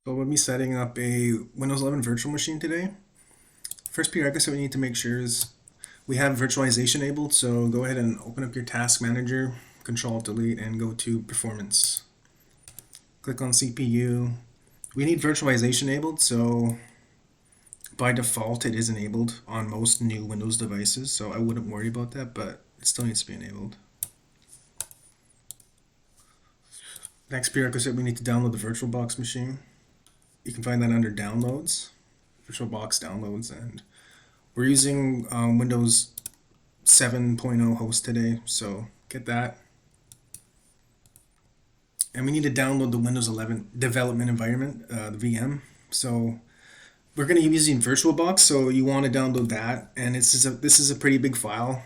So we'll be setting up a Windows 11 virtual machine today. First prerequisite we need to make sure is we have virtualization enabled, so go ahead and open up your task manager, Control Delete, and go to Performance. Click on CPU. We need virtualization enabled, so by default it is enabled on most new Windows devices, so I wouldn't worry about that, but it still needs to be enabled. Next prerequisite, we need to download the VirtualBox machine. You can find that under Downloads, VirtualBox Downloads, and we're using Windows 7.0 host today, so get that. And we need to download the Windows 11 development environment, the VM. So we're going to be using VirtualBox, so you want to download that. And this is a pretty big file.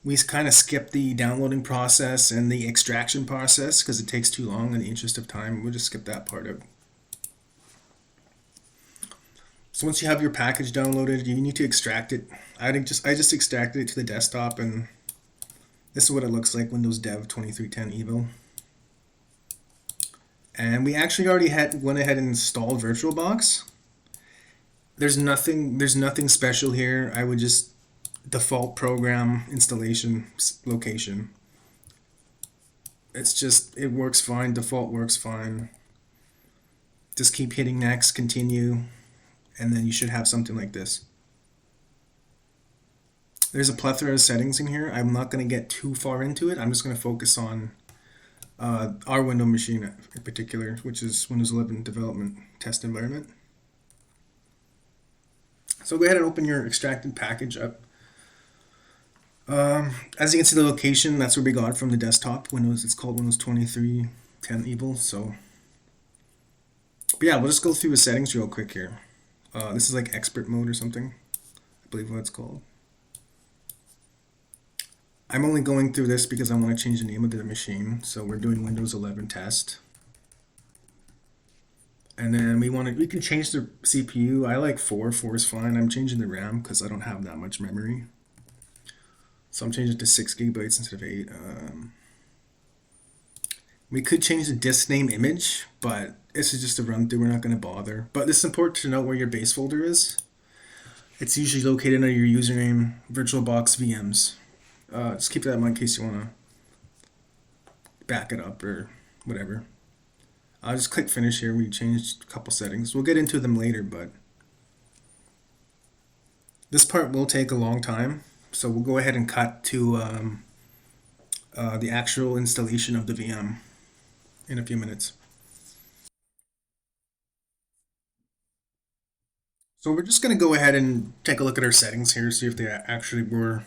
We kind of skipped the downloading process and the extraction process because it takes too long in the interest of time. We'll just skip that part out. So once you have your package downloaded, you need to extract it. I just extracted it to the desktop, and this is what it looks like, Windows Dev 2310 Evo. And we actually already went ahead and installed VirtualBox. There's nothing special here. I would just default program installation location. It works fine. Default works fine. Just keep hitting next, continue, and then you should have something like this. There's a plethora of settings in here. I'm not going to get too far into it. I'm just going to focus on our Windows machine in particular, which is Windows 11 Development Test Environment. So go ahead and open your extracted package up. As you can see, the location, that's where we got it from the desktop. It's called Windows 2310 Evo. So, but yeah, we'll just go through the settings real quick here. This is like expert mode or something, I believe what it's called. I'm only going through this because I want to change the name of the machine. So we're doing Windows 11 test. And then we can change the CPU. I like 4 is fine. I'm changing the RAM because I don't have that much memory. So I'm changing it to 6 gigabytes instead of 8. We could change the disk name image, but this is just a run through. We're not going to bother. But it's important to know where your base folder is. It's usually located under your username, VirtualBox VMs. Just keep that in mind in case you want to back it up or whatever. I'll just click finish here. We changed a couple settings. We'll get into them later, but this part will take a long time. So we'll go ahead and cut to the actual installation of the VM in a few minutes. So we're just going to go ahead and take a look at our settings here, see if they actually were.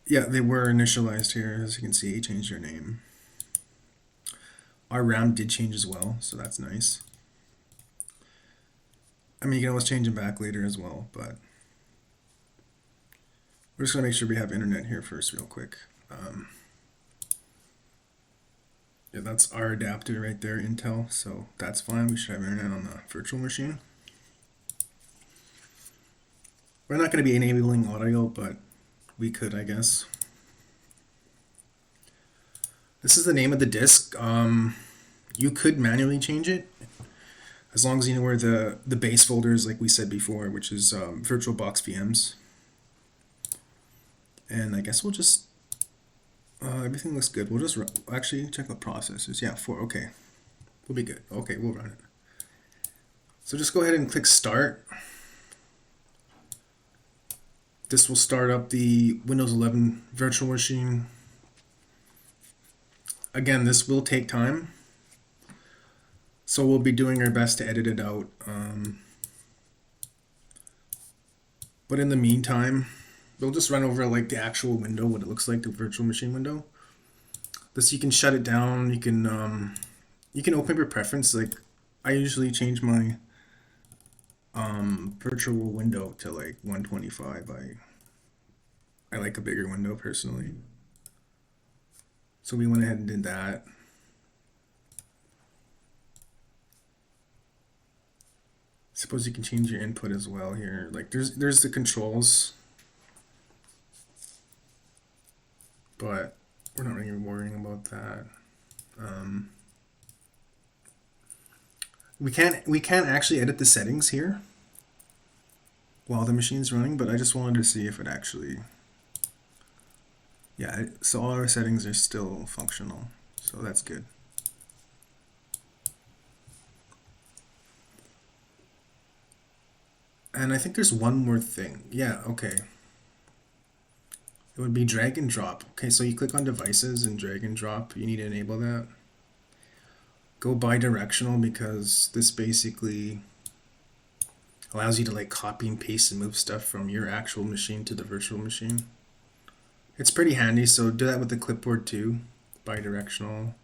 Yeah, they were initialized here. As you can see, changed their name. Our RAM did change as well, so that's nice. I mean, you can always change them back later as well, but we're just going to make sure we have internet here first real quick. Yeah, that's our adapter right there, Intel, so that's fine. We should have internet on the virtual machine. We're not going to be enabling audio, but we could, I guess. This is the name of the disk. You could manually change it as long as you know where the base folder is, like we said before, which is VirtualBox VMs. And I guess we'll just everything looks good. We'll just actually check the processors. Yeah, 4. Okay, we'll be good. Okay, we'll run it. So just go ahead and click Start. This will start up the Windows 11 virtual machine. Again, this will take time, so we'll be doing our best to edit it out. But in the meantime, we'll just run over like the actual window, what it looks like, the virtual machine window. This, you can shut it down. You can open your preference. Like I usually change my virtual window to like 125. I like a bigger window personally. So we went ahead and did that. Suppose you can change your input as well here. Like there's the controls, but we're not really worrying about that. We can't actually edit the settings here while the machine's running, but I just wanted to see if it actually, yeah, so all our settings are still functional, so that's good. And I think there's one more thing. Yeah, okay. It would be drag and drop. Okay, so you click on devices and drag and drop. You need to enable that. Go bi-directional because this basically allows you to like copy and paste and move stuff from your actual machine to the virtual machine. It's pretty handy, so do that with the clipboard too. Bi-directional.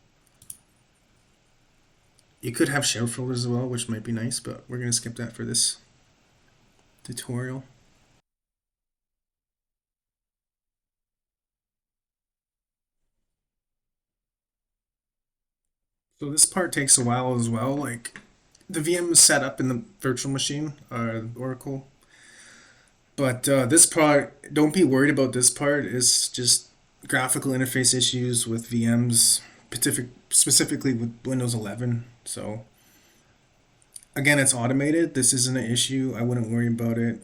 You could have share folders as well, which might be nice, but we're gonna skip that for this tutorial. So this part takes a while as well. Like the VM is set up in the virtual machine, Oracle. But this part, don't be worried about this part. It's just graphical interface issues with VMs, specifically with Windows 11. So again, it's automated. This isn't an issue. I wouldn't worry about it.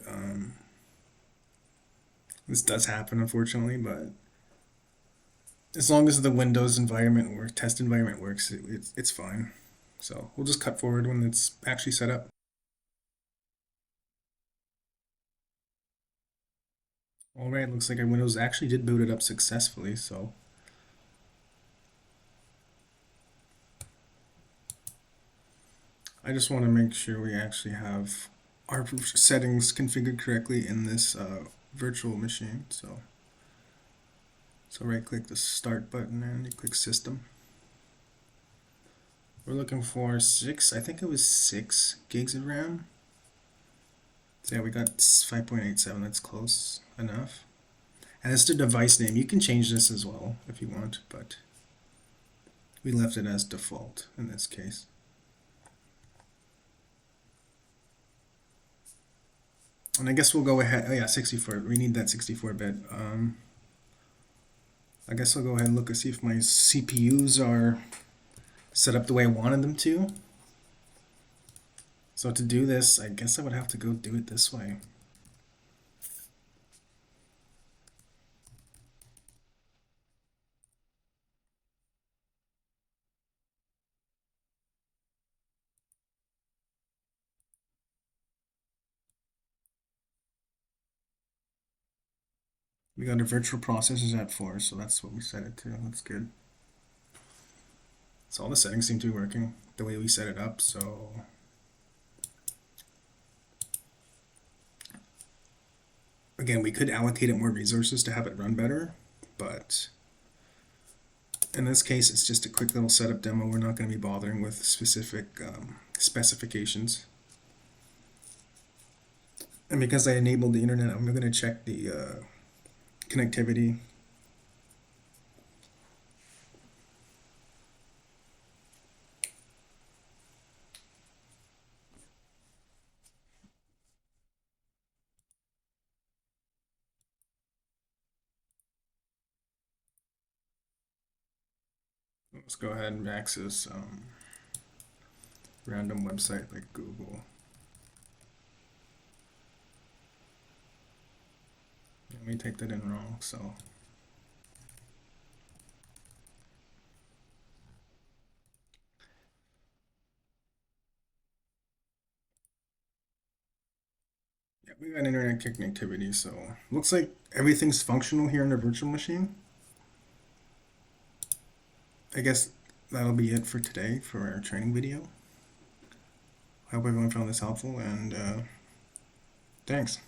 This does happen, unfortunately, but as long as the Windows environment or test environment works, it's fine. So we'll just cut forward when it's actually set up. All right, looks like our Windows actually did boot it up successfully. So I just want to make sure we actually have our settings configured correctly in this virtual machine. So right click the start button and you click system. We're looking for I think it was 6 gigs of RAM. So yeah, we got 5.87, that's close enough. And it's the device name. You can change this as well if you want, but we left it as default in this case. And I guess we'll go ahead, oh yeah, 64, we need that 64-bit. I guess I'll go ahead and look and see if my CPUs are set up the way I wanted them to. So to do this, I guess I would have to go do it this way. We got our virtual processors at 4, so that's what we set it to. That's good. So all the settings seem to be working the way we set it up, so again, we could allocate it more resources to have it run better, but in this case, it's just a quick little setup demo. We're not going to be bothering with specific specifications. And because I enabled the internet, I'm going to check the connectivity. Let's go ahead and access random website like Google. Let me take that in wrong, so yeah, we got internet connectivity, so looks like everything's functional here in the virtual machine. I guess that'll be it for today for our training video. I hope everyone found this helpful, and thanks.